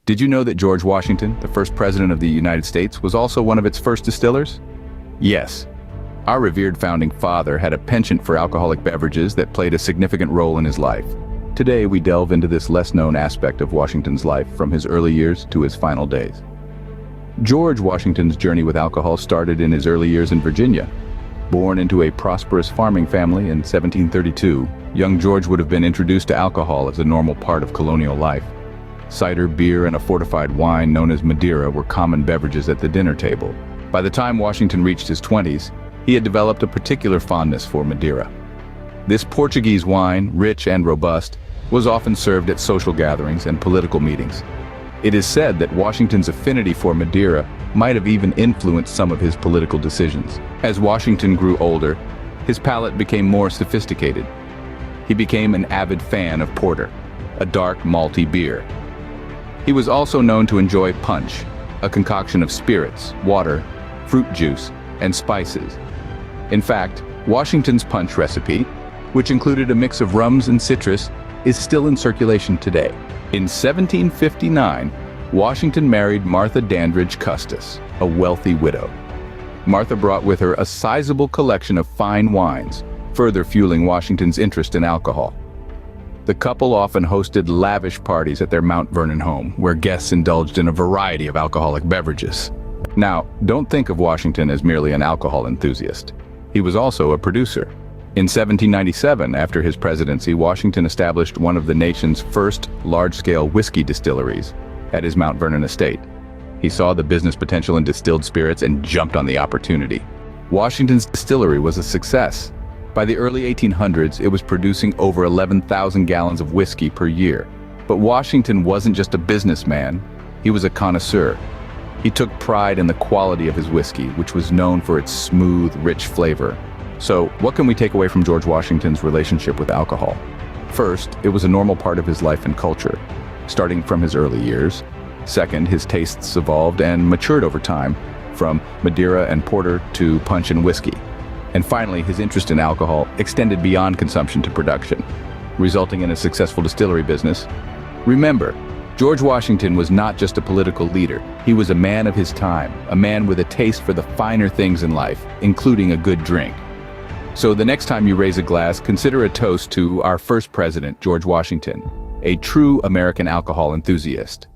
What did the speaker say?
Did you know that George Washington, the first president of the United States, was also one of its first distillers? Yes. Our revered founding father had a penchant for alcoholic beverages that played a significant role in his life. Today, we delve into this less-known aspect of Washington's life from his early years to his final days. George Washington's journey with alcohol started in his early years in Virginia. Born into a prosperous farming family in 1732, young George would have been introduced to alcohol as a normal part of colonial life. Cider, beer, and a fortified wine known as Madeira were common beverages at the dinner table. By the time Washington reached his 20s, he had developed a particular fondness for Madeira. This Portuguese wine, rich and robust, was often served at social gatherings and political meetings. It is said that Washington's affinity for Madeira might have even influenced some of his political decisions. As Washington grew older, his palate became more sophisticated. He became an avid fan of porter, a dark, malty beer. He was also known to enjoy punch, a concoction of spirits, water, fruit juice, and spices. In fact, Washington's punch recipe, which included a mix of rums and citrus, is still in circulation today. In 1759, Washington married Martha Dandridge Custis, a wealthy widow. Martha brought with her a sizable collection of fine wines, further fueling Washington's interest in alcohol. The couple often hosted lavish parties at their Mount Vernon home, where guests indulged in a variety of alcoholic beverages. Now, don't think of Washington as merely an alcohol enthusiast. He was also a producer. In 1797, after his presidency, Washington established one of the nation's first large-scale whiskey distilleries at his Mount Vernon estate. He saw the business potential in distilled spirits and jumped on the opportunity. Washington's distillery was a success. By the early 1800s, it was producing over 11,000 gallons of whiskey per year. But Washington wasn't just a businessman, he was a connoisseur. He took pride in the quality of his whiskey, which was known for its smooth, rich flavor. So, what can we take away from George Washington's relationship with alcohol? First, it was a normal part of his life and culture, starting from his early years. Second, his tastes evolved and matured over time, from Madeira and porter to punch and whiskey. And finally, his interest in alcohol extended beyond consumption to production, resulting in a successful distillery business. Remember, George Washington was not just a political leader. He was a man of his time, a man with a taste for the finer things in life, including a good drink. So the next time you raise a glass, consider a toast to our first president, George Washington, a true American alcohol enthusiast.